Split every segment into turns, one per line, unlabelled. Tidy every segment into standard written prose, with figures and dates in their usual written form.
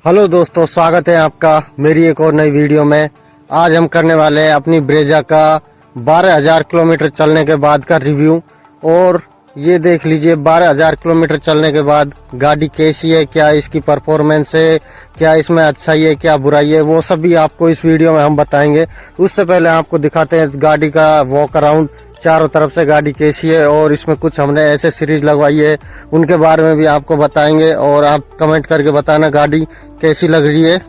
Hello दोस्तों, स्वागत है आपका मेरी एक और नई वीडियो में। आज हम करने वाले हैं अपनी ब्रेजा का 12,000 किलोमीटर चलने के बाद का रिव्यू। और ये देख लीजिए 12,000 किलोमीटर चलने के बाद गाड़ी कैसी है, क्या इसकी परफॉर्मेंस है, क्या इसमें अच्छाई है, क्या बुराई है, वो सब भी आपको इस वीडियो में हम बताएंगे। उससे पहले आपको दिखाते हैं गाड़ी का वॉक अराउंड, चारों तरफ से गाड़ी कैसी है। और इसमें कुछ हमने ऐसे सीरीज लगवाई है, उनके बारे में भी आपको बताएंगे। और आप कमेंट करके बताना गाड़ी कैसी लग रही है।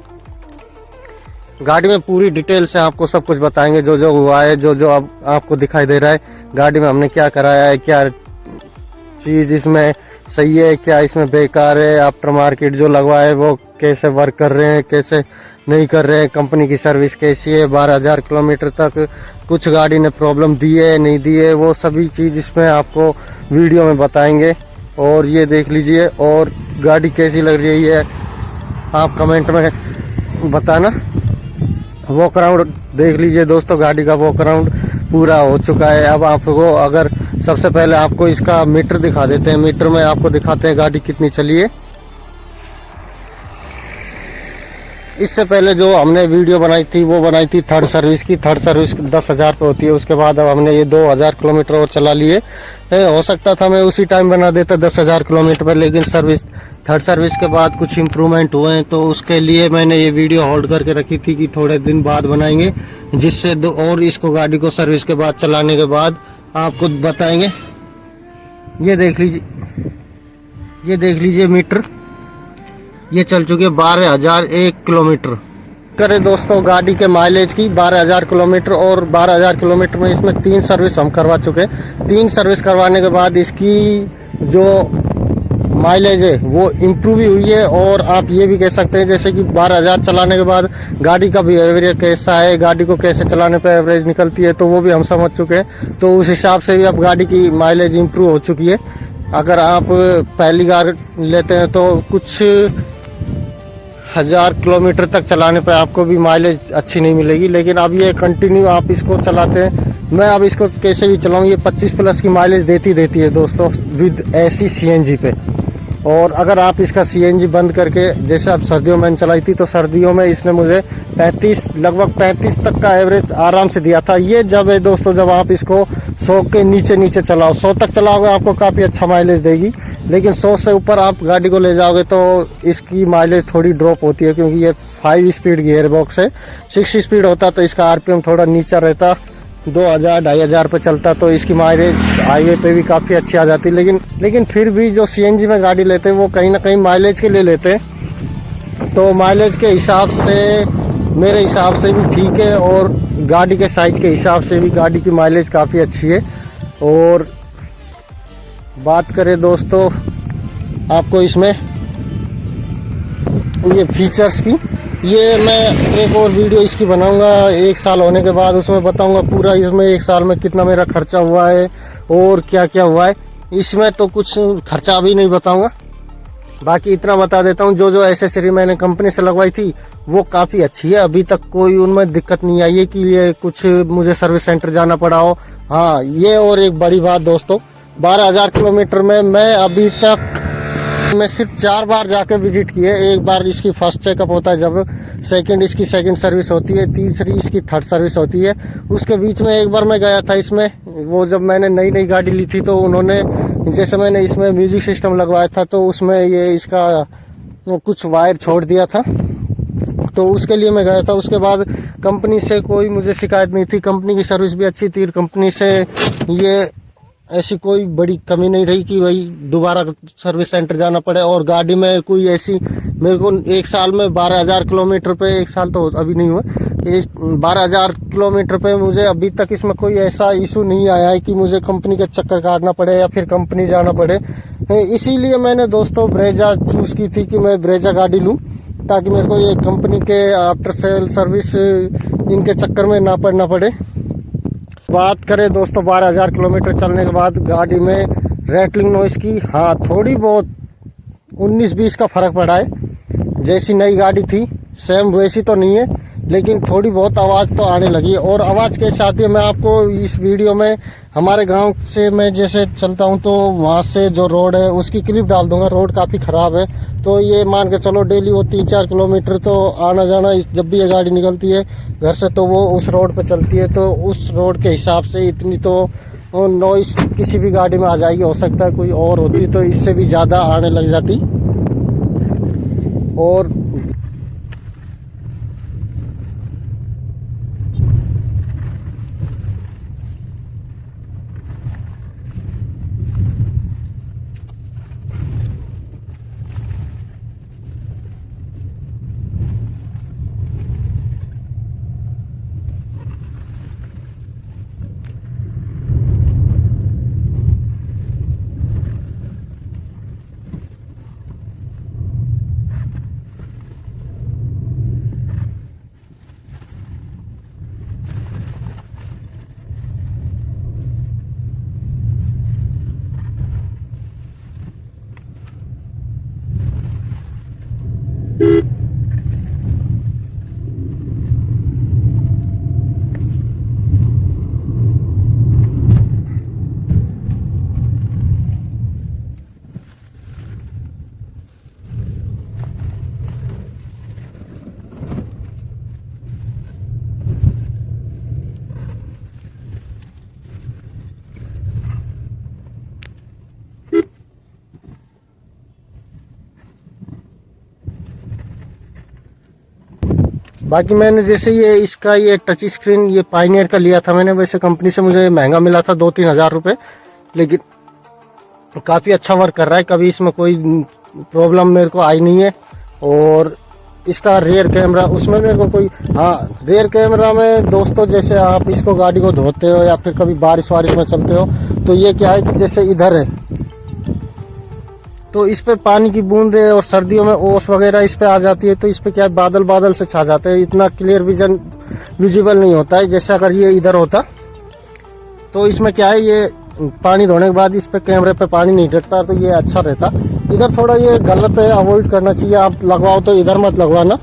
गाड़ी में पूरी डिटेल से आपको सब कुछ बताएंगे, जो जो हुआ है, जो जो अब आपको दिखाई दे रहा है गाड़ी में हमने क्या कराया है, क्या चीज़ इसमें सही है, क्या इसमें बेकार है, आफ्टर मार्केट जो लगवाया है वो कैसे वर्क कर रहे हैं, कैसे नहीं कर रहे हैं, कंपनी की सर्विस कैसी है, 12,000 किलोमीटर तक कुछ गाड़ी ने प्रॉब्लम दी है नहीं दी है, वो सभी चीज़ इसमें आपको वीडियो में बताएंगे। और ये देख लीजिए, और गाड़ी कैसी लग रही है आप कमेंट में बताना। वॉक अराउंड देख लीजिए दोस्तों, गाड़ी का वॉक अराउंड पूरा हो चुका है। अब आपको अगर सबसे पहले आपको इसका मीटर दिखा देते हैं, मीटर में आपको दिखाते हैं गाड़ी कितनी चली है। इससे पहले जो हमने वीडियो बनाई थी वो बनाई थी थर्ड सर्विस की। थर्ड सर्विस 10,000 पे होती है, उसके बाद अब हमने ये 2,000 किलोमीटर और चला लिए। हो सकता था मैं उसी टाइम बना देता 10,000 किलोमीटर पर, लेकिन थर्ड सर्विस के बाद कुछ इम्प्रूवमेंट हुए हैं, तो उसके लिए मैंने ये वीडियो होल्ड करके रखी थी कि थोड़े दिन बाद बनाएंगे, जिससे और इसको गाड़ी को सर्विस के बाद चलाने के बाद आपको बताएंगे। ये देख लीजिए मीटर, ये चल चुके 12,001 किलोमीटर। करें दोस्तों गाड़ी के माइलेज की 12,000 किलोमीटर, और 12,000 किलोमीटर में इसमें 3 सर्विस हम करवा चुके हैं। 3 सर्विस करवाने के बाद इसकी जो माइलेज है वो इम्प्रूव ही हुई है। और आप ये भी कह सकते हैं जैसे कि 12,000 चलाने के बाद गाड़ी का बिहेवियर कैसा है, गाड़ी को कैसे चलाने पर एवरेज निकलती है, तो वो भी हम समझ चुके हैं। तो उस हिसाब से भी अब गाड़ी की माइलेज इम्प्रूव हो चुकी है। अगर आप पहली बार लेते हैं तो कुछ 1,000 किलोमीटर तक चलाने पर आपको भी माइलेज अच्छी नहीं मिलेगी, लेकिन अब ये कंटिन्यू आप इसको चलाते हैं। मैं अब इसको कैसे भी चलाऊँ, ये 25 प्लस की माइलेज देती है दोस्तों विद एसी सीएनजी पे। और अगर आप इसका सीएनजी बंद करके, जैसे अब सर्दियों में चलाई थी, तो सर्दियों में इसने मुझे लगभग 35 तक का एवरेज आराम से दिया था। ये जब है दोस्तों, जब आप इसको 100 के नीचे चलाओ, 100 तक चलाओगे आपको काफ़ी अच्छा माइलेज देगी। लेकिन 100 से ऊपर आप गाड़ी को ले जाओगे तो इसकी माइलेज थोड़ी ड्रॉप होती है, क्योंकि ये 5 स्पीड गियर बॉक्स है। 6 स्पीड होता तो इसका आरपीएम थोड़ा नीचा रहता, 2,000-2,500 पे चलता, तो इसकी माइलेज हाईवे पे भी काफ़ी अच्छी आ जाती। लेकिन फिर भी जो सीएनजी में गाड़ी लेते हैं वो कहीं ना कहीं माइलेज के लिए लेते हैं, तो माइलेज के हिसाब से मेरे हिसाब से भी ठीक है, और गाड़ी के साइज के हिसाब से भी गाड़ी की माइलेज काफ़ी अच्छी है। और बात करें दोस्तों आपको इसमें ये फीचर्स की, ये मैं एक और वीडियो इसकी बनाऊंगा 1 साल होने के बाद, उसमें बताऊंगा पूरा इसमें 1 साल में कितना मेरा खर्चा हुआ है और क्या क्या हुआ है। इसमें तो कुछ खर्चा अभी नहीं बताऊंगा, बाकी इतना बता देता हूँ जो जो एसेसरी मैंने कंपनी से लगवाई थी वो काफ़ी अच्छी है। अभी तक कोई उनमें दिक्कत नहीं आई है कि ये कुछ मुझे सर्विस सेंटर जाना पड़ा हो। हाँ, ये और एक बड़ी बात दोस्तों, 12,000 किलोमीटर में मैं अभी तक सिर्फ 4 बार जाके विजिट किए। एक बार इसकी फर्स्ट चेकअप होता है, जब सेकंड इसकी सेकंड सर्विस होती है, तीसरी इसकी थर्ड सर्विस होती है। उसके बीच में एक बार मैं गया था इसमें, वो जब मैंने नई गाड़ी ली थी, तो उन्होंने जैसे मैंने इसमें म्यूजिक सिस्टम लगवाया था, तो उसमें ये इसका कुछ वायर छोड़ दिया था, तो उसके लिए मैं गया था। उसके बाद कंपनी से कोई मुझे शिकायत नहीं थी, कंपनी की सर्विस भी अच्छी थी, कंपनी से ये ऐसी कोई बड़ी कमी नहीं रही कि भाई दोबारा सर्विस सेंटर जाना पड़े। और गाड़ी में कोई ऐसी, मेरे को 1 साल में 12,000 किलोमीटर पे, 1 साल तो अभी नहीं हुआ, 12,000 किलोमीटर पे मुझे अभी तक इसमें कोई ऐसा इशू नहीं आया है कि मुझे कंपनी के चक्कर काटना पड़े या फिर कंपनी जाना पड़े। इसीलिए मैंने दोस्तों ब्रेजा चूज़ की थी कि मैं ब्रेजा गाड़ी लूँ, ताकि मेरे को ये कंपनी के आफ्टर सेल सर्विस इनके चक्कर में ना पड़ना पड़े। बात करें दोस्तों 12,000 किलोमीटर चलने के बाद गाड़ी में रैटलिंग नॉइस की, हाँ थोड़ी बहुत 19-20 का फ़र्क पड़ा है। जैसी नई गाड़ी थी सेम वैसी तो नहीं है, लेकिन थोड़ी बहुत आवाज़ तो आने लगी। और आवाज़ कैसे आती है मैं आपको इस वीडियो में, हमारे गांव से मैं जैसे चलता हूं तो वहां से जो रोड है उसकी क्लिप डाल दूंगा। रोड काफ़ी ख़राब है, तो ये मान के चलो डेली वो 3-4 किलोमीटर तो आना जाना, जब भी ये गाड़ी निकलती है घर से तो वो उस रोड पर चलती है। तो उस रोड के हिसाब से इतनी तो नॉइस किसी भी गाड़ी में आ जाएगी। हो सकता है कोई और होती तो इससे भी ज़्यादा आने लग जाती। और बाकी मैंने जैसे ये टच स्क्रीन ये पायनियर का लिया था मैंने, वैसे कंपनी से मुझे महंगा मिला था 2-3 हज़ार रुपये, लेकिन काफ़ी अच्छा वर्क कर रहा है। कभी इसमें कोई प्रॉब्लम मेरे को आई नहीं है। और इसका रेयर कैमरा उसमें मेरे को कोई, हाँ रेयर कैमरा में दोस्तों जैसे आप इसको गाड़ी को धोते हो या फिर कभी बारिश वारिश में चलते हो तो ये क्या है कि जैसे इधर है तो इस पे पानी की बूंदें और सर्दियों में ओस वगैरह इस पे आ जाती है, तो इस पे क्या है बादल बादल से छा जाते हैं, इतना क्लियर विजिबल नहीं होता है। जैसे अगर ये इधर होता तो इसमें क्या है ये पानी धोने के बाद इस पे कैमरे पे पानी नहीं डटता तो ये अच्छा रहता। इधर थोड़ा ये गलत है, अवॉइड करना चाहिए। आप लगवाओ तो इधर मत लगवाना।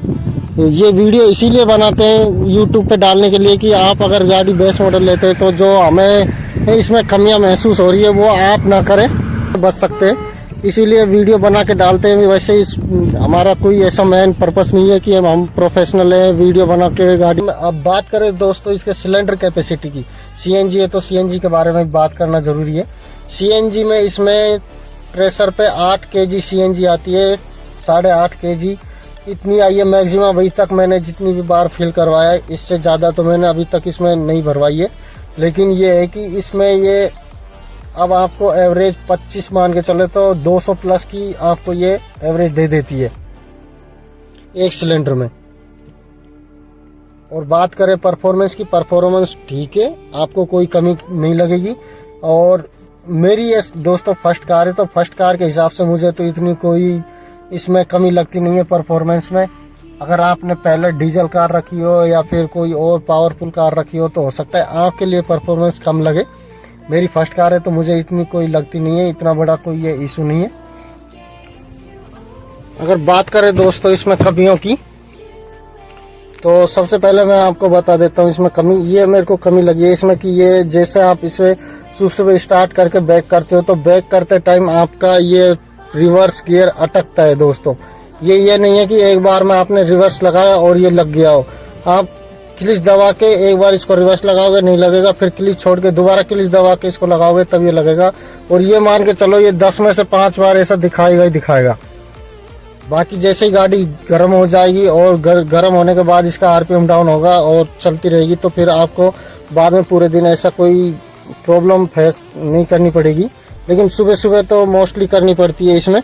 ये वीडियो इसीलिए बनाते हैं यूट्यूब पे डालने के लिए कि आप अगर गाड़ी बेस मॉडल लेते हैं तो जो हमें इसमें कमियां महसूस हो रही है वो आप ना करें, बच सकते हैं। इसीलिए वीडियो बना के डालते हैं। वैसे हमारा कोई ऐसा मेन पर्पस नहीं है कि हम प्रोफेशनल है वीडियो बना के गाड़ी में। अब बात करें दोस्तों इसके सिलेंडर कैपेसिटी की, सीएनजी है तो सीएनजी के बारे में बात करना जरूरी है। सीएनजी में इसमें प्रेशर पे 8 केजी सीएनजी आती है, 8.5 केजी इतनी आई है मैक्सिमम अभी तक मैंने जितनी भी बार फिल करवाया है। इससे ज़्यादा तो मैंने अभी तक इसमें नहीं भरवाई है, लेकिन ये है कि इसमें ये अब आपको एवरेज 25 मान के चले तो 200 प्लस की आपको ये एवरेज दे देती है एक सिलेंडर में। और बात करें परफॉर्मेंस की, परफॉर्मेंस ठीक है, आपको कोई कमी नहीं लगेगी। और मेरी ये दोस्तों फर्स्ट कार है तो फर्स्ट कार के हिसाब से मुझे तो इतनी कोई इसमें कमी लगती नहीं है परफॉर्मेंस में। अगर आपने पहले डीजल कार रखी हो या फिर कोई और पावरफुल कार रखी हो तो हो सकता है आपके लिए परफॉर्मेंस कम लगे। मेरी फर्स्ट कार है तो मुझे इतनी कोई लगती नहीं है, इतना बड़ा कोई ये इशू नहीं है। अगर बात करें दोस्तों इसमें कमियों की तो सबसे पहले मैं आपको बता देता हूँ इसमें कमी, ये मेरे को कमी लगी है इसमें कि ये जैसे आप इसे सुबह स्टार्ट करके बैक करते हो तो बैक करते टाइम आपका ये रिवर्स गियर अटकता है दोस्तों। ये नहीं है कि एक बार में आपने रिवर्स लगाया और ये लग गया हो। आप क्लिच दबा के एक बार इसको रिवर्स लगाओगे नहीं लगेगा, फिर क्लिच छोड़ के दोबारा क्लिच दबा के इसको लगाओगे तब ये लगेगा। और ये मान के चलो ये 10 में से 5 बार ऐसा दिखाएगा ही दिखाएगा। बाकी जैसे ही गाड़ी गर्म हो जाएगी और गर्म होने के बाद इसका आरपीएम डाउन होगा और चलती रहेगी तो फिर आपको बाद में पूरे दिन ऐसा कोई प्रॉब्लम फेस नहीं करनी पड़ेगी, लेकिन सुबह सुबह तो मोस्टली करनी पड़ती है इसमें।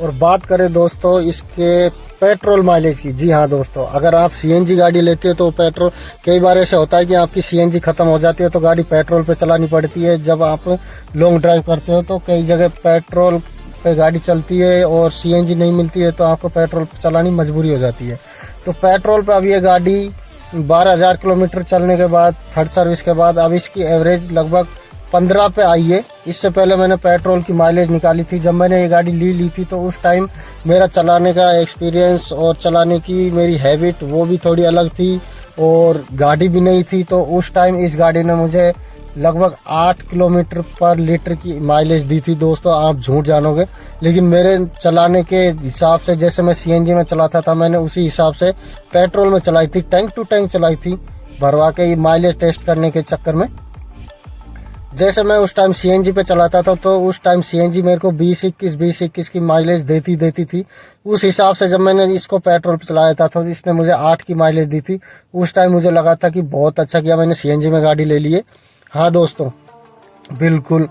और बात करें दोस्तों इसके पेट्रोल माइलेज की, जी हाँ दोस्तों, अगर आप सीएनजी गाड़ी लेते हो तो पेट्रोल कई बार ऐसा होता है कि आपकी सीएनजी खत्म हो जाती है तो गाड़ी पेट्रोल पे चलानी पड़ती है। जब आप लॉन्ग ड्राइव करते हो तो कई जगह पेट्रोल पे गाड़ी चलती है और सीएनजी नहीं मिलती है तो आपको पेट्रोल पे चलानी मजबूरी हो जाती है। तो पेट्रोल पे अब ये गाड़ी 12,000 किलोमीटर चलने के बाद थर्ड सर्विस के बाद अब इसकी एवरेज लगभग 15 पे आई है। इससे पहले मैंने पेट्रोल की माइलेज निकाली थी। जब मैंने ये गाड़ी ली थी तो उस टाइम मेरा चलाने का एक्सपीरियंस और चलाने की मेरी हैबिट वो भी थोड़ी अलग थी और गाड़ी भी नहीं थी। तो उस टाइम इस गाड़ी ने मुझे लगभग 8 किलोमीटर पर लीटर की माइलेज दी थी। दोस्तों आप झूठ जानोगे, लेकिन मेरे चलाने के हिसाब से, जैसे मैं सीएनजी में चलाता था, मैंने उसी हिसाब से पेट्रोल में चलाई थी, टैंक टू टैंक चलाई थी, भरवा के माइलेज टेस्ट करने के चक्कर में। जैसे मैं उस टाइम सीएनजी पे चलाता था तो उस टाइम सीएनजी मेरे को 20-21 की माइलेज देती थी। उस हिसाब से जब मैंने इसको पेट्रोल पे चलाया था तो इसने मुझे 8 की माइलेज दी थी। उस टाइम मुझे लगा था कि बहुत अच्छा किया मैंने सीएनजी में गाड़ी ले ली है। हाँ दोस्तों, बिल्कुल।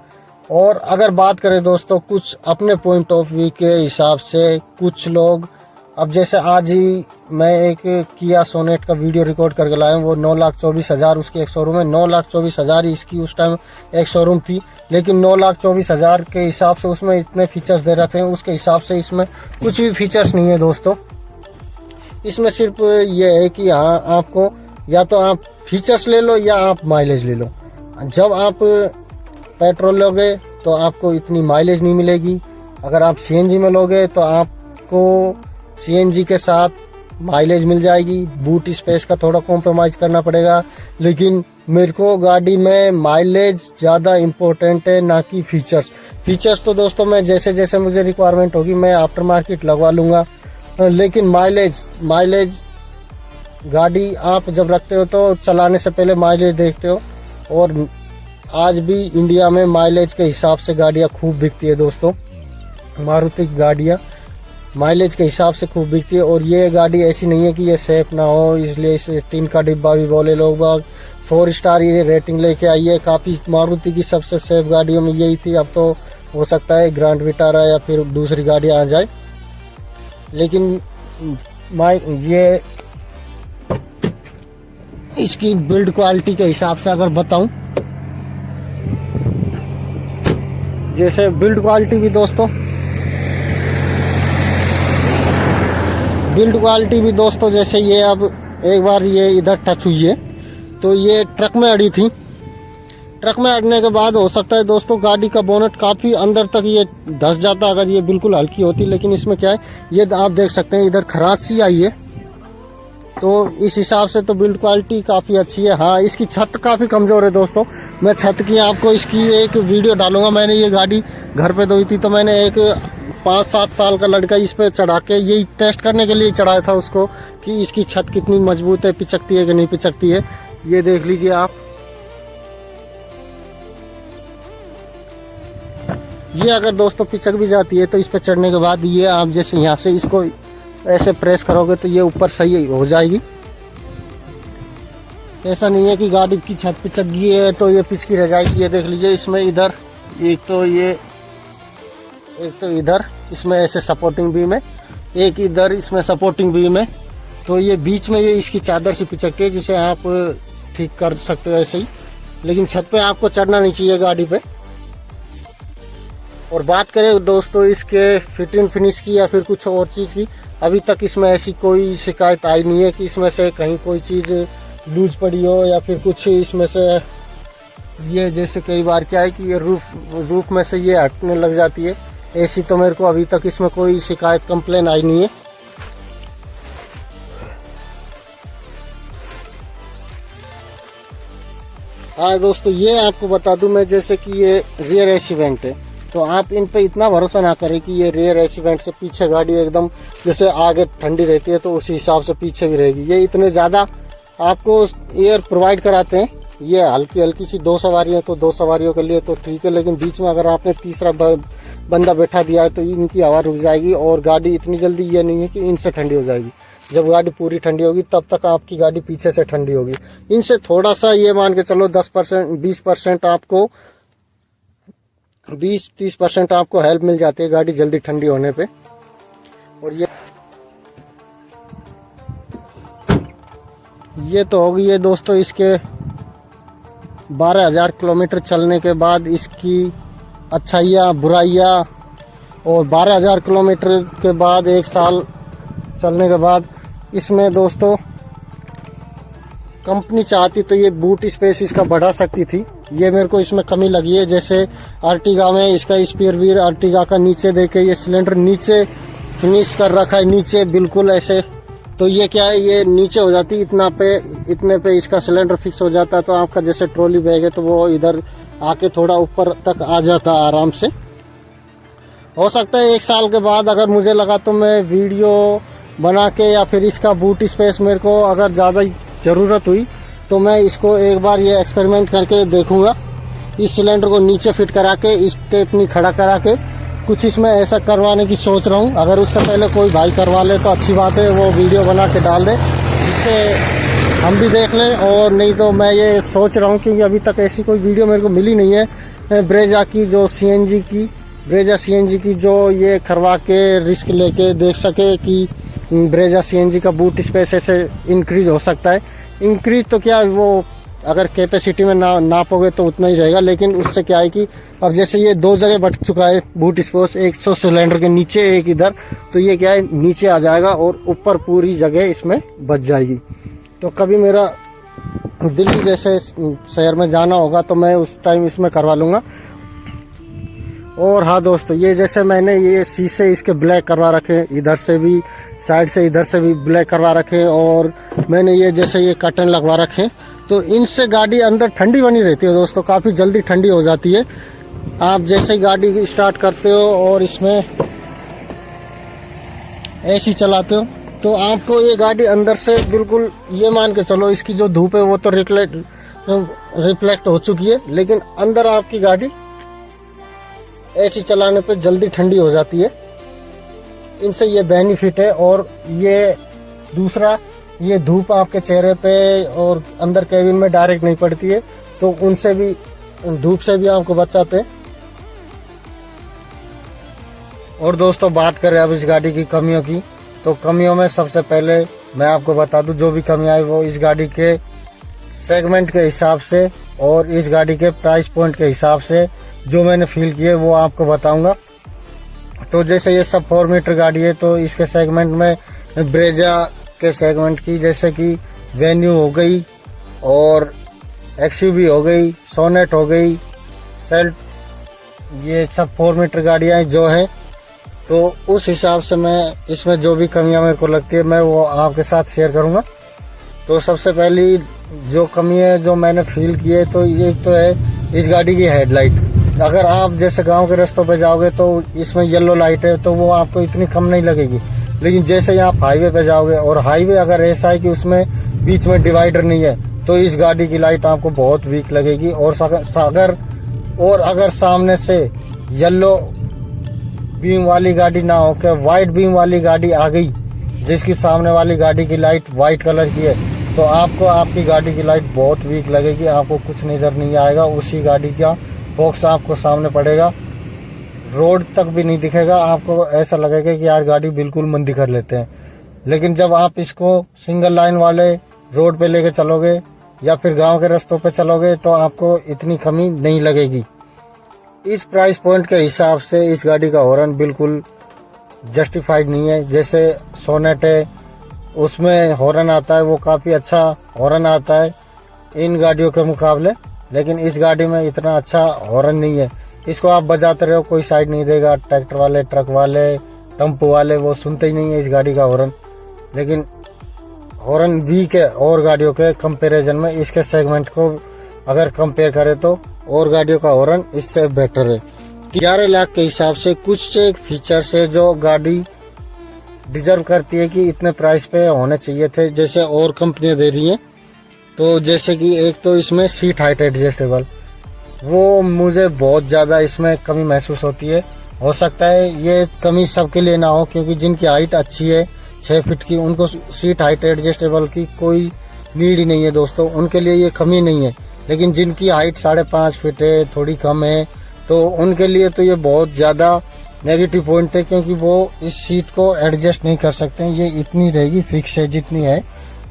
और अगर बात करें दोस्तों कुछ अपने पॉइंट ऑफ व्यू के हिसाब से, कुछ लोग, अब जैसे आज ही मैं एक किया सोनेट का वीडियो रिकॉर्ड करके लाया हूँ, वो 9,24,000 उसकी एक शोरूम है। 9,24,000 इसकी उस टाइम एक शोरूम थी, लेकिन 9,24,000 के हिसाब से उसमें इतने फीचर्स दे रखे हैं, उसके हिसाब से इसमें कुछ भी फीचर्स नहीं है दोस्तों। इसमें सिर्फ ये है कि हाँ, आपको या तो आप फीचर्स ले लो या आप माइलेज ले लो। जब आप पेट्रोल लोगे तो आपको इतनी माइलेज नहीं मिलेगी। अगर आप सीएनजी में लोगे तो आपको सीएनजी के साथ माइलेज मिल जाएगी। बूट स्पेस का थोड़ा कॉम्प्रोमाइज़ करना पड़ेगा, लेकिन मेरे को गाड़ी में माइलेज ज़्यादा इम्पोर्टेंट है, ना कि फीचर्स। फीचर्स तो दोस्तों मैं जैसे जैसे मुझे रिक्वायरमेंट होगी मैं आफ्टर मार्केट लगवा लूँगा, लेकिन माइलेज गाड़ी आप जब रखते हो तो चलाने से पहले माइलेज देखते हो। और आज भी इंडिया में माइलेज के हिसाब से गाड़ियाँ खूब बिकती है दोस्तों। मारुति की गाड़ियाँ माइलेज के हिसाब से खूब बिकती है। और ये गाड़ी ऐसी नहीं है कि ये सेफ ना हो, इसलिए इसे टीन का डिब्बा भी बोले लोग। 4 स्टार ये रेटिंग लेके आई है। काफ़ी मारुति की सबसे सेफ गाड़ियों में यही थी। अब तो हो सकता है ग्रैंड विटारा या फिर दूसरी गाड़ी आ जाए, लेकिन ये इसकी बिल्ड क्वालिटी के हिसाब से अगर बताऊं, जैसे बिल्ड क्वालिटी भी दोस्तों जैसे ये अब एक बार ये इधर टच हुई है तो ये ट्रक में अड़ी थी। ट्रक में अड़ने के बाद हो सकता है दोस्तों गाड़ी का बोनट काफ़ी अंदर तक ये धंस जाता अगर ये बिल्कुल हल्की होती, लेकिन इसमें क्या है, ये आप देख सकते हैं इधर खराश सी आई है। तो इस हिसाब से तो बिल्ड क्वालिटी काफ़ी अच्छी है। हाँ, इसकी छत काफ़ी कमज़ोर है दोस्तों। मैं छत की आपको इसकी एक वीडियो डालूंगा। मैंने ये गाड़ी घर पे धोई थी तो मैंने एक 5-7 साल का लड़का इस पे चढ़ा के यही टेस्ट करने के लिए चढ़ाया था उसको कि इसकी छत कितनी मजबूत है, पिचकती है कि नहीं पिचकती है। ये देख लीजिए आप, ये अगर दोस्तों पिचक भी जाती है तो इस पे चढ़ने के बाद ये आप जैसे यहाँ से इसको ऐसे प्रेस करोगे तो ये ऊपर सही हो जाएगी। ऐसा नहीं है कि गाड़ी की छत पिचक गई है तो ये पिचकी रह जाएगी। ये देख लीजिए, इसमें इधर एक तो इधर इसमें ऐसे सपोर्टिंग बीम है, एक इधर इसमें सपोर्टिंग बीम है। तो ये बीच में ये इसकी चादर से पिचकती है, जिसे आप ठीक कर सकते हो ऐसे ही। लेकिन छत पे आपको चढ़ना नहीं चाहिए गाड़ी पे। और बात करें दोस्तों इसके फिट एंड फिनिश की या फिर कुछ और चीज़ की, अभी तक इसमें ऐसी कोई शिकायत आई नहीं है कि इसमें से कहीं कोई चीज़ लूज पड़ी हो या फिर कुछ इसमें से ये जैसे कई बार क्या है कि ये रूफ में से ये हटने लग जाती है। ऐसी तो मेरे को अभी तक इसमें कोई शिकायत कंप्लेन आई नहीं है। हाँ दोस्तों, ये आपको बता दूं मैं, जैसे कि ये रियर एसी वेंट है तो आप इन पे इतना भरोसा ना करें कि ये रियर एसी वेंट से पीछे गाड़ी एकदम जैसे आगे ठंडी रहती है तो उसी हिसाब से पीछे भी रहेगी। ये इतने ज़्यादा आपको एयर प्रोवाइड कराते हैं। ये हल्की हल्की सी 2 सवारियाँ तो 2 सवारियों के लिए तो ठीक है, लेकिन बीच में अगर आपने तीसरा बंदा बैठा दिया है तो इनकी हवा रुक जाएगी और गाड़ी इतनी जल्दी ये नहीं है कि इनसे ठंडी हो जाएगी। जब गाड़ी पूरी ठंडी होगी तब तक आपकी गाड़ी पीछे से ठंडी होगी। इनसे थोड़ा सा ये मान के चलो 10% 20% आपको 20-30% आपको हेल्प मिल जाती है गाड़ी जल्दी ठंडी होने पे। और ये तो होगी ये दोस्तों इसके 12,000 किलोमीटर चलने के बाद इसकी अच्छाइयाँ बुराइयाँ। और 12,000 किलोमीटर के बाद 1 साल चलने के बाद इसमें दोस्तों कंपनी चाहती तो ये बूट स्पेस इसका बढ़ा सकती थी, ये मेरे को इसमें कमी लगी है। जैसे अर्टिगा में इसका स्पेयर व्हील अर्टिगा का नीचे देके ये सिलेंडर नीचे फिनिश कर रखा है, नीचे बिल्कुल ऐसे। तो ये क्या है, ये नीचे हो जाती इतने पे इसका सिलेंडर फिक्स हो जाता है। तो आपका जैसे ट्रॉली बैग है तो वो इधर आके थोड़ा ऊपर तक आ जाता है आराम से। हो सकता है 1 साल के बाद अगर मुझे लगा तो मैं वीडियो बना के या फिर इसका बूट स्पेस मेरे को अगर ज़्यादा ज़रूरत हुई तो मैं इसको एक बार ये एक्सपेरिमेंट करके देखूंगा। इस सिलेंडर को नीचे फिट करा के स्टेपनी खड़ा करा के कुछ इसमें ऐसा करवाने की सोच रहा हूँ। अगर उससे पहले कोई भाई करवा ले तो अच्छी बात है, वो वीडियो बना के डाल दे जिससे हम भी देख लें। और नहीं तो मैं ये सोच रहा हूँ, क्योंकि अभी तक ऐसी कोई वीडियो मेरे को मिली नहीं है ब्रेजा की, जो ब्रेजा सीएनजी की जो ये करवा के रिस्क लेके देख सके कि ब्रेजा सीएनजी का बूट स्पेस ऐसे इंक्रीज हो सकता है। इंक्रीज तो क्या, वो अगर कैपेसिटी में नापोगे तो उतना ही रहेगा, लेकिन उससे क्या है कि अब जैसे ये 2 जगह बट चुका है बूट स्पेस, 100 सिलेंडर के नीचे एक इधर, तो ये क्या है नीचे आ जाएगा और ऊपर पूरी जगह इसमें बच जाएगी। तो कभी मेरा दिल्ली जैसे शहर में जाना होगा तो मैं उस टाइम इसमें करवा लूँगा। और हाँ दोस्तों, ये जैसे मैंने ये शीशे इसके ब्लैक करवा रखे, इधर से भी साइड से इधर से भी ब्लैक करवा रखे, और मैंने ये जैसे ये कर्टन लगवा रखे। तो इनसे गाड़ी अंदर ठंडी बनी रहती है दोस्तों, काफ़ी जल्दी ठंडी हो जाती है। आप जैसे ही गाड़ी स्टार्ट करते हो और इसमें एसी चलाते हो तो आपको ये गाड़ी अंदर से बिल्कुल, ये मान के चलो इसकी जो धूप है वो तो रिफ्लेक्ट हो चुकी है, लेकिन अंदर आपकी गाड़ी एसी चलाने पे जल्दी ठंडी हो जाती है। इनसे ये बेनिफिट है। और ये दूसरा, ये धूप आपके चेहरे पे और अंदर केबिन में डायरेक्ट नहीं पड़ती है, तो उनसे भी, धूप से भी आपको बचाते हैं। और दोस्तों बात करें अब इस गाड़ी की कमियों की, तो कमियों में सबसे पहले मैं आपको बता दूं, जो भी कमी आई वो इस गाड़ी के सेगमेंट के हिसाब से और इस गाड़ी के प्राइस पॉइंट के हिसाब से जो मैंने फील किए वो आपको बताऊंगा। तो जैसे ये सब 4 मीटर गाड़ी है, तो इसके सेगमेंट में ब्रेजा के सेगमेंट की जैसे कि वेन्यू हो गई और एक्सयूवी हो गई, सोनेट हो गई, सेल्ट, ये सब 4 मीटर गाड़ियाँ जो है, तो उस हिसाब से मैं इसमें जो भी कमियां मेरे को लगती है मैं वो आपके साथ शेयर करूंगा। तो सबसे पहली जो कमी है जो मैंने फील की है, तो ये तो है इस गाड़ी की हेडलाइट। अगर आप जैसे गांव के रास्तों पे जाओगे तो इसमें येलो लाइट है तो वो आपको इतनी कम नहीं लगेगी, लेकिन जैसे ही आप हाईवे पे जाओगे और हाईवे अगर ऐसा है कि उसमें बीच में डिवाइडर नहीं है तो इस गाड़ी की लाइट आपको बहुत वीक लगेगी। और अगर सामने से येलो बीम वाली गाड़ी ना होकर वाइट बीम वाली गाड़ी आ गई जिसकी सामने वाली गाड़ी की लाइट वाइट कलर की है, तो आपको आपकी गाड़ी की लाइट बहुत वीक लगेगी, आपको कुछ नज़र नहीं आएगा, उसी गाड़ी का बॉक्स आपको सामने पड़ेगा, रोड तक भी नहीं दिखेगा, आपको ऐसा लगेगा कि यार गाड़ी बिल्कुल मंदी कर लेते हैं। लेकिन जब आप इसको सिंगल लाइन वाले रोड पे लेके चलोगे या फिर गांव के रास्तों पे चलोगे तो आपको इतनी कमी नहीं लगेगी। इस प्राइस पॉइंट के हिसाब से इस गाड़ी का हॉर्न बिल्कुल जस्टिफाइड नहीं है। जैसे सोनेट है उसमें हॉर्न आता है, वो काफ़ी अच्छा हॉर्न आता है इन गाड़ियों के मुकाबले, लेकिन इस गाड़ी में इतना अच्छा हॉर्न नहीं है। इसको आप बजाते रहो कोई साइड नहीं देगा, ट्रैक्टर वाले, ट्रक वाले, टेम्पो वाले वो सुनते ही नहीं है इस गाड़ी का हॉर्न। लेकिन हॉर्न वीक है और गाड़ियों के कंपैरिजन में, इसके सेगमेंट को अगर कंपेयर करें तो और गाड़ियों का हॉर्न इससे बेटर है। 11 लाख के हिसाब से कुछ एक फीचर्स है जो गाड़ी डिजर्व करती है कि इतने प्राइस पे होने चाहिए थे जैसे और कंपनियां दे रही हैं। तो जैसे कि एक तो इसमें सीट हाइट एडजस्टेबल, वो मुझे बहुत ज़्यादा इसमें कमी महसूस होती है। हो सकता है ये कमी सबके लिए ना हो, क्योंकि जिनकी हाइट अच्छी है 6 फीट की उनको सीट हाइट एडजस्टेबल की कोई नीड ही नहीं है दोस्तों, उनके लिए ये कमी नहीं है। लेकिन जिनकी हाइट 5.5 फीट है, थोड़ी कम है, तो उनके लिए तो ये बहुत ज़्यादा नेगेटिव पॉइंट है, क्योंकि वो इस सीट को एडजस्ट नहीं कर सकते हैं, ये इतनी रहेगी, फिक्स है जितनी है।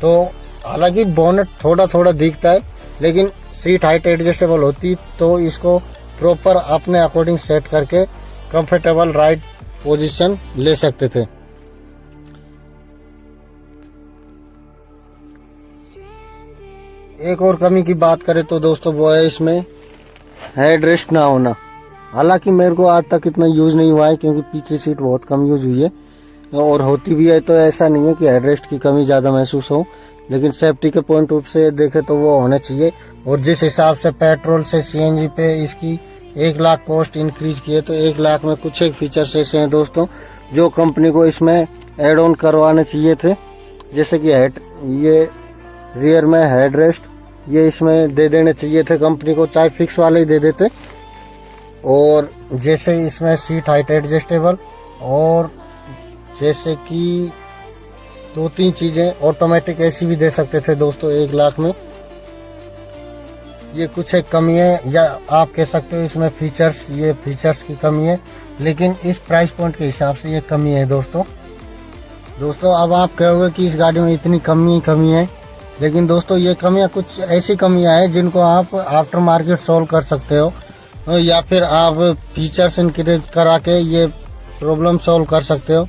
तो हालांकि बोनट थोड़ा थोड़ा दिखता है, लेकिन सीट हाइट एडजस्टेबल होती तो इसको प्रॉपर अपने अकॉर्डिंग सेट करके कंफर्टेबल राइट पोजीशन ले सकते थे। एक और कमी की बात करें तो दोस्तों वो है इसमें हेड रेस्ट ना होना। हालांकि मेरे को आज तक इतना यूज नहीं हुआ है क्योंकि पिछली सीट बहुत कम यूज हुई है, और होती भी है तो ऐसा नहीं है कि हेड रेस्ट की कमी ज़्यादा महसूस हो, लेकिन सेफ्टी के पॉइंट ऑफ से देखे तो वो होने चाहिए। और जिस हिसाब से पेट्रोल से सीएनजी पे इसकी 1 लाख कॉस्ट इंक्रीज की है, तो 1 लाख में कुछ एक फीचर्स ऐसे हैं दोस्तों जो कंपनी को इसमें एड ऑन करवाने चाहिए थे। जैसे कि ये रियर में हेड रेस्ट ये इसमें दे देने चाहिए थे कंपनी को, चाहे फिक्स वाले ही दे देते। और जैसे इसमें सीट हाइट एडजस्टेबल, और जैसे कि 2-3 चीज़ें ऑटोमेटिक एसी भी दे सकते थे दोस्तों 1 लाख में। ये कुछ एक कमी है, या आप कह सकते हो इसमें फीचर्स की कमी है, लेकिन इस प्राइस पॉइंट के हिसाब से ये कमी है दोस्तों। अब आप कहोगे कि इस गाड़ी में इतनी कमी है, लेकिन दोस्तों ये कमियां कुछ ऐसी कमियां हैं जिनको आप आफ्टर मार्केट सॉल्व कर सकते हो, या फिर आप फीचर्स इंक्रीज करा के ये प्रॉब्लम सॉल्व कर सकते हो।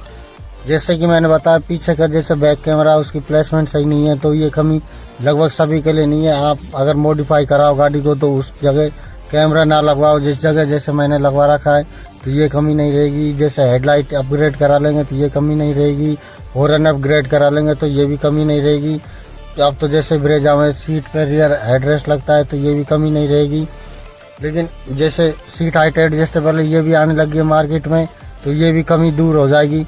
जैसे कि मैंने बताया पीछे का जैसे बैक कैमरा उसकी प्लेसमेंट सही नहीं है, तो ये कमी लगभग सभी के लिए नहीं है। आप अगर मॉडिफाई कराओ गाड़ी को तो उस जगह कैमरा ना लगवाओ, जिस जगह जैसे मैंने लगवा रखा है तो ये कमी नहीं रहेगी। जैसे हेडलाइट अपग्रेड करा लेंगे तो ये कमी नहीं रहेगी, हॉर्न अपग्रेड करा लेंगे तो ये भी कमी नहीं रहेगी। अब तो जैसे ब्रेजा में सीट पर रियर हेडरेस्ट लगता है तो ये भी कमी नहीं रहेगी। लेकिन जैसे सीट हाइट एडजस्टेबल ये भी आने लगी है मार्केट में, तो ये भी कमी दूर हो जाएगी।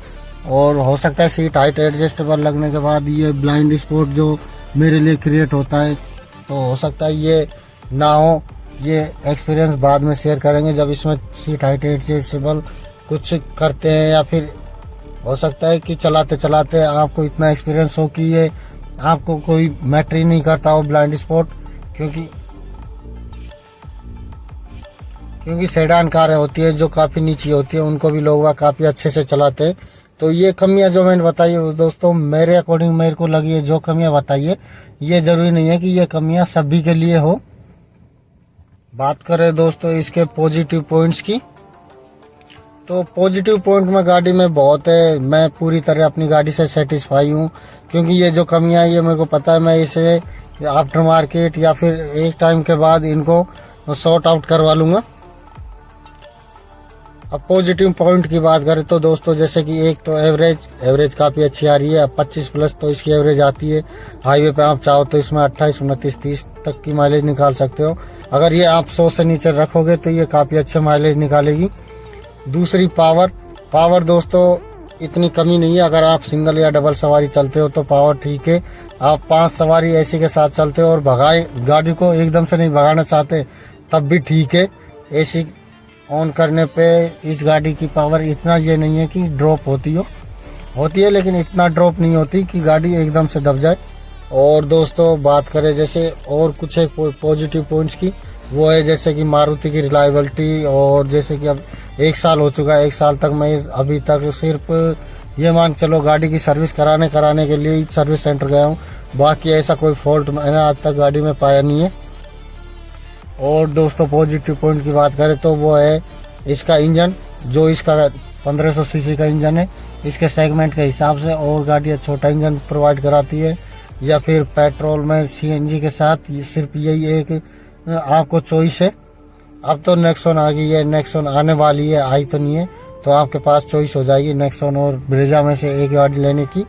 और हो सकता है सीट हाइट एडजस्टेबल लगने के बाद ये ब्लाइंड स्पॉट जो मेरे लिए क्रिएट होता है, तो हो सकता है ये ना हो। ये एक्सपीरियंस बाद में शेयर करेंगे जब इसमें सीट हाइट एडजस्टेबल कुछ करते हैं, या फिर हो सकता है कि चलाते चलाते आपको इतना एक्सपीरियंस हो कि ये आपको कोई मैटर ही नहीं करता हो ब्लाइंड स्पॉट, क्योंकि सेडान कारें होती है जो काफ़ी नीची होती है, उनको भी लोग काफ़ी अच्छे से चलाते हैं। तो ये कमियां जो मैंने बताई है दोस्तों, मेरे अकॉर्डिंग मेरे को लगी है, जो कमियां बताई है ये ज़रूरी नहीं है कि ये कमियां सभी के लिए हो। बात करें दोस्तों इसके पॉजिटिव पॉइंट्स की, तो पॉजिटिव पॉइंट में गाड़ी में बहुत है। मैं पूरी तरह अपनी गाड़ी से सेटिस्फाई हूँ, क्योंकि ये जो कमियां हैं ये मेरे को पता है, मैं इसे आफ्टर मार्केट या फिर एक टाइम के बाद इनको सॉर्ट आउट करवा लूँगा। अब पॉजिटिव पॉइंट की बात करें तो दोस्तों, जैसे कि एक तो एवरेज काफ़ी अच्छी आ रही है। 25+ तो इसकी एवरेज आती है। हाईवे पे आप चाहो तो इसमें 28, 29, 30 तक की माइलेज निकाल सकते हो। अगर ये आप 100 से नीचे रखोगे तो ये काफ़ी अच्छे माइलेज निकालेगी। दूसरी पावर दोस्तों इतनी कमी नहीं है। अगर आप सिंगल या डबल सवारी चलते हो तो पावर ठीक है। आप 5 सवारी एसी के साथ चलते हो और गाड़ी को एकदम से नहीं भगाना चाहते तब भी ठीक है। एसी ऑन करने पे इस गाड़ी की पावर इतना ये नहीं है कि ड्रॉप होती है, लेकिन इतना ड्रॉप नहीं होती कि गाड़ी एकदम से दब जाए। और दोस्तों बात करें जैसे और कुछ एक पॉजिटिव पॉइंट्स की, वो है जैसे कि मारुति की रिलायबिलिटी। और जैसे कि अब 1 साल हो चुका है, 1 साल तक मैं अभी तक सिर्फ ये मान चलो गाड़ी की सर्विस कराने के लिए ही सर्विस सेंटर गया हूँ। बाकी ऐसा कोई फॉल्ट मैंने आज तक गाड़ी में पाया नहीं है। और दोस्तों पॉजिटिव पॉइंट की बात करें तो वो है इसका इंजन, जो इसका 1500 सीसी का इंजन है। इसके सेगमेंट के हिसाब से और गाड़ियाँ छोटा इंजन प्रोवाइड कराती है, या फिर पेट्रोल में सीएनजी के साथ। ये सिर्फ यही एक आपको चॉइस है। अब तो नेक्सॉन आ गई है, नेक्सॉन आने वाली है, आई तो नहीं है, तो आपके पास चॉइस हो जाएगी नेक्सॉन और ब्रेजा में से एक गाड़ी लेने की।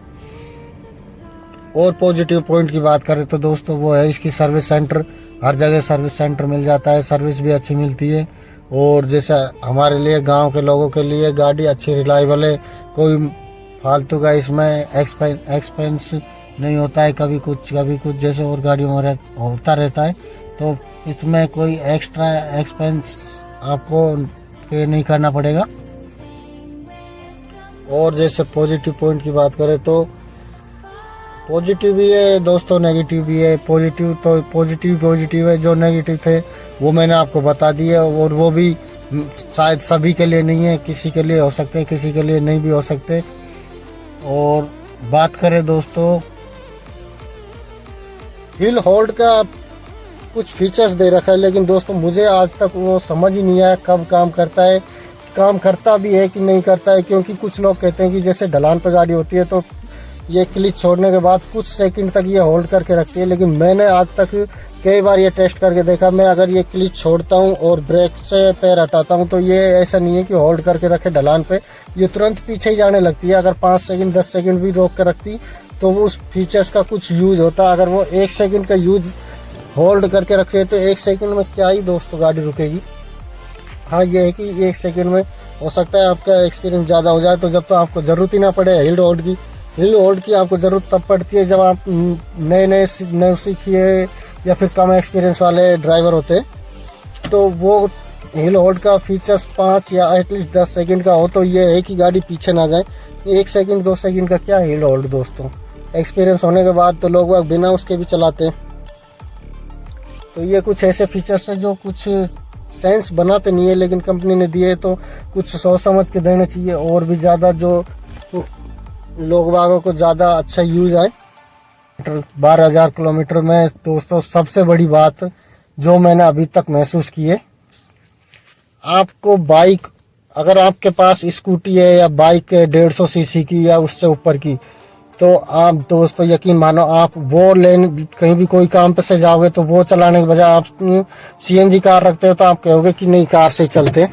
और पॉजिटिव पॉइंट की बात करें तो दोस्तों वो है इसकी सर्विस सेंटर। हर जगह सर्विस सेंटर मिल जाता है, सर्विस भी अच्छी मिलती है। और जैसे हमारे लिए गांव के लोगों के लिए गाड़ी अच्छी रिलायबल है। कोई फालतू का इसमें एक्सपेंस नहीं होता है, कभी कुछ जैसे और गाड़ियों में होता रहता है। तो इसमें कोई एक्स्ट्रा एक्सपेंस आपको पे नहीं करना पड़ेगा। और जैसे पॉजिटिव पॉइंट की बात करें तो पॉजिटिव भी है दोस्तों, नेगेटिव भी है। पॉजिटिव तो पॉजिटिव है, जो नेगेटिव थे वो मैंने आपको बता दिया। और वो भी शायद सभी के लिए नहीं है, किसी के लिए हो सकते हैं, किसी के लिए नहीं भी हो सकते। और बात करें दोस्तों हिल होल्ड का कुछ फीचर्स दे रखा है, लेकिन दोस्तों मुझे आज तक वो समझ ही नहीं आया कब काम करता है, काम करता भी है कि नहीं करता है। क्योंकि कुछ लोग कहते हैं कि जैसे ढलान पे गाड़ी होती है तो ये क्लिच छोड़ने के बाद कुछ सेकंड तक ये होल्ड करके रखती है, लेकिन मैंने आज तक कई बार ये टेस्ट करके देखा मैं, अगर ये क्लिच छोड़ता हूँ और ब्रेक से पैर हटाता हूँ तो ये ऐसा नहीं है कि होल्ड करके रखे ढलान पे, ये तुरंत पीछे ही जाने लगती है। अगर 5 सेकंड 10 सेकंड भी रोक कर रखती तो वो उस फीचर्स का कुछ यूज होता। अगर वो 1 सेकंड का यूज होल्ड करके रखे तो 1 सेकंड में क्या ही दोस्तों गाड़ी रुकेगी। हाँ ये है कि 1 सेकंड में हो सकता है आपका एक्सपीरियंस ज़्यादा हो जाए, तो जब तो आपको ज़रूरत ही ना पड़े हिल होल्ड की। हिल होल्ड की आपको ज़रूरत तब पड़ती है जब आप नए सीखिए या फिर कम एक्सपीरियंस वाले ड्राइवर होते हैं, तो वो हिल होल्ड का फीचर्स 5 या एटलीस्ट 10 सेकंड का हो तो ये है कि गाड़ी पीछे ना जाए। 1 सेकंड 2 सेकंड का क्या हिल होल्ड दोस्तों। एक्सपीरियंस होने के बाद तो लोग बिना उसके भी चलाते हैं। तो ये कुछ ऐसे फीचर्स हैं जो कुछ सेंस बनाते नहीं है, लेकिन कंपनी ने दिए तो कुछ सोच समझ के देने चाहिए, और भी ज़्यादा जो लोग बागों को ज़्यादा अच्छा यूज आए। 12,000 किलोमीटर में दोस्तों सबसे बड़ी बात जो मैंने अभी तक महसूस की है, आपको बाइक, अगर आपके पास स्कूटी है या बाइक है 150 सीसी की या उससे ऊपर की, तो आप दोस्तों यकीन मानो आप वो लेन कहीं भी कोई काम पे से जाओगे तो वो चलाने के बजाय आप सीएनजी कार रखते हो तो आप कहोगे कि नहीं कार से चलते,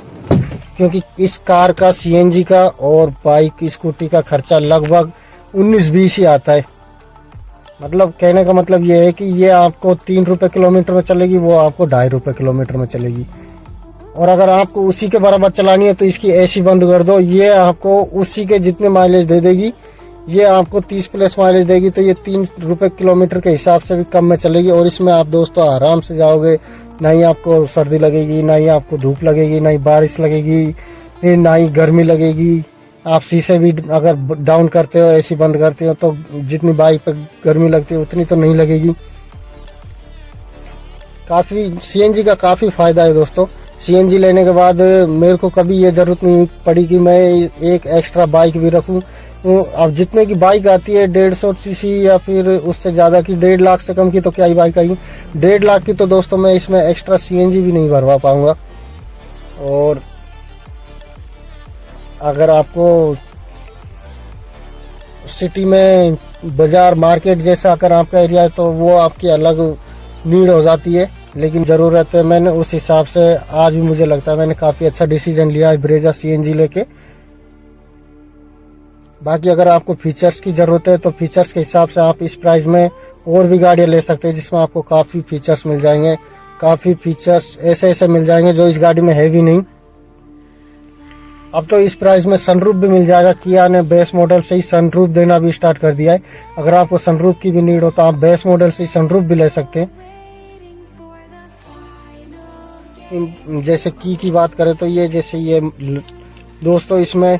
क्योंकि इस कार का सीएनजी का और बाइक स्कूटी का खर्चा लगभग 19-20 ही आता है। मतलब कहने का मतलब ये है कि ये आपको 3 रुपये किलोमीटर में चलेगी, वो आपको 2.5 रुपये किलोमीटर में चलेगी। और अगर आपको उसी के बराबर चलानी है तो इसकी एसी बंद कर दो, ये आपको उसी के जितने माइलेज दे देगी, ये आपको 30 प्लस माइलेज देगी, तो ये 3 रुपये किलोमीटर के हिसाब से भी कम में चलेगी। और इसमें आप दोस्तों आराम से जाओगे, ना ही आपको सर्दी लगेगी, ना ही आपको धूप लगेगी, ना ही बारिश लगेगी, ना ही गर्मी लगेगी। आप शीशे भी अगर डाउन करते हो, एसी बंद करते हो, तो जितनी बाइक पर गर्मी लगती है उतनी तो नहीं लगेगी। काफ़ी सीएनजी का काफ़ी फ़ायदा है दोस्तों। सीएनजी लेने के बाद मेरे को कभी ये ज़रूरत नहीं पड़ी कि मैं एक एक्स्ट्रा बाइक भी रखूं। अब जितने की बाइक आती है 150 सीसी या फिर उससे ज़्यादा की, 1.5 लाख से कम की तो क्या ही बाइक आई, 1.5 लाख की तो दोस्तों मैं इसमें एक्स्ट्रा सीएनजी भी नहीं भरवा पाऊँगा। और अगर आपको सिटी में बाज़ार मार्केट जैसा अगर आपका एरिया है तो वो आपकी अलग नीड हो जाती है, लेकिन ज़रूरत है। मैंने उस हिसाब से आज भी मुझे लगता है मैंने काफ़ी अच्छा डिसीजन लिया है ब्रेजा सीएनजी लेके। बाकी अगर आपको फीचर्स की ज़रूरत है तो फीचर्स के हिसाब से आप इस प्राइस में और भी गाड़ियाँ ले सकते हैं जिसमें आपको काफ़ी फीचर्स मिल जाएंगे। काफ़ी फीचर्स ऐसे ऐसे मिल जाएंगे जो इस गाड़ी में है भी नहीं। अब तो इस प्राइस में सनरूफ भी मिल जाएगा। किया ने बेस मॉडल से ही सनरूफ देना भी स्टार्ट कर दिया है। अगर आपको सनरूफ की भी नीड हो तो आप बेस मॉडल से ही सनरूफ भी ले सकते हैं। जैसे की बात करें तो ये जैसे ये दोस्तों इसमें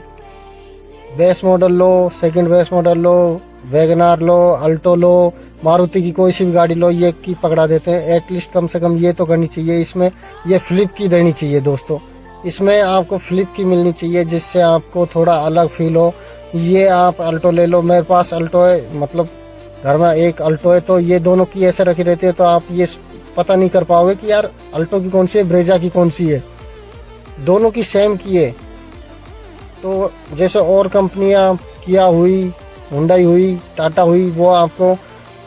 बेस मॉडल लो, सेकंड बेस मॉडल लो, वैगनार लो, अल्टो लो, मारुति की कोई सी भी गाड़ी लो, ये की पकड़ा देते हैं। एटलीस्ट कम से कम ये तो करनी चाहिए इसमें, ये फ्लिप की देनी चाहिए दोस्तों। इसमें आपको फ्लिप की मिलनी चाहिए जिससे आपको थोड़ा अलग फील हो। ये आप अल्टो ले लो, मेरे पास अल्टो है, मतलब घर में एक अल्टो है, तो ये दोनों की ऐसे रखी रहती है तो आप ये पता नहीं कर पाओगे कि यार अल्टो की कौन सी है, ब्रेजा की कौन सी है। दोनों की सेम की है। तो जैसे और कंपनियां किया हुई, हुंडई हुई, टाटा हुई, वो आपको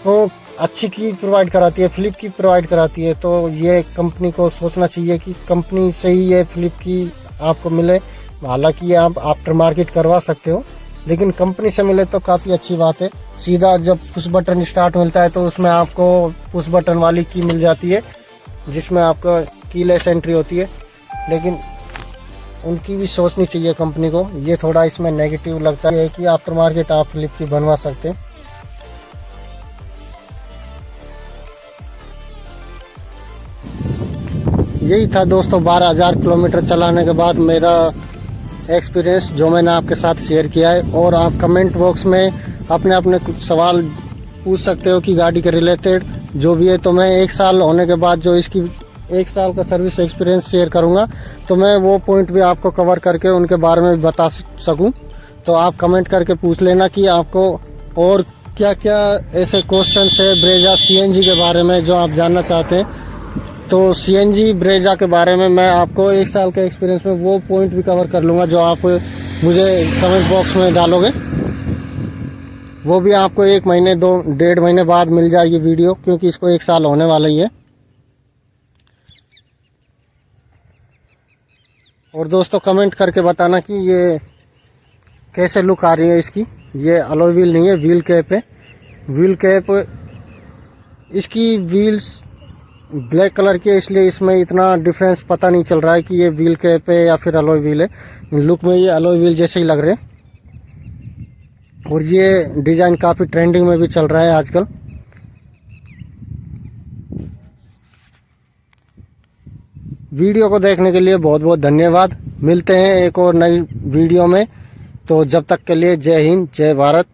तो अच्छी की प्रोवाइड कराती है, फ्लिप की प्रोवाइड कराती है। तो ये कंपनी को सोचना चाहिए कि कंपनी से ही ये फ्लिप की आपको मिले। हालांकि ये आप आफ्टर मार्केट करवा सकते हो, लेकिन कंपनी से मिले तो काफ़ी अच्छी बात है। सीधा जब पुश बटन स्टार्ट मिलता है तो उसमें आपको पुश बटन वाली की मिल जाती है जिसमें आपका कीलेस एंट्री होती है। लेकिन उनकी भी सोचनी चाहिए कंपनी को। ये थोड़ा इसमें नेगेटिव लगता है कि आफ्टर मार्केट आप फ्लिप की बनवा सकते हैं। यही था दोस्तों 12,000 किलोमीटर चलाने के बाद मेरा एक्सपीरियंस जो मैंने आपके साथ शेयर किया है। और आप कमेंट बॉक्स में अपने कुछ सवाल पूछ सकते हो कि गाड़ी के रिलेटेड जो भी है। तो मैं 1 साल होने के बाद जो इसकी 1 साल का सर्विस एक्सपीरियंस शेयर करूंगा तो मैं वो पॉइंट भी आपको कवर करके उनके बारे में भी बता सकूं। तो आप कमेंट करके पूछ लेना कि आपको और क्या क्या ऐसे क्वेश्चन है ब्रेजा सीएनजी के बारे में जो आप जानना चाहते हैं। तो सीएनजी ब्रेजा के बारे में मैं आपको 1 साल के एक्सपीरियंस में वो पॉइंट भी कवर कर लूँगा जो आप मुझे कमेंट बॉक्स में डालोगे। वो भी आपको 1 महीने 2 डेढ़ महीने बाद मिल जाएगी वीडियो, क्योंकि इसको 1 साल होने वाला ही है। और दोस्तों कमेंट करके बताना कि ये कैसे लुक आ रही है इसकी। ये अलॉय व्हील नहीं है, व्हील कैप है। व्हील कैप इसकी व्हील्स ब्लैक कलर की है, इसलिए इसमें इतना डिफरेंस पता नहीं चल रहा है कि ये व्हील कैप है या फिर अलॉय व्हील है। लुक में ये अलॉय व्हील जैसे ही लग रहे हैं। और ये डिज़ाइन काफ़ी ट्रेंडिंग में भी चल रहा है आजकल। वीडियो को देखने के लिए बहुत बहुत धन्यवाद। मिलते हैं एक और नई वीडियो में। तो जब तक के लिए जय हिंद, जय भारत।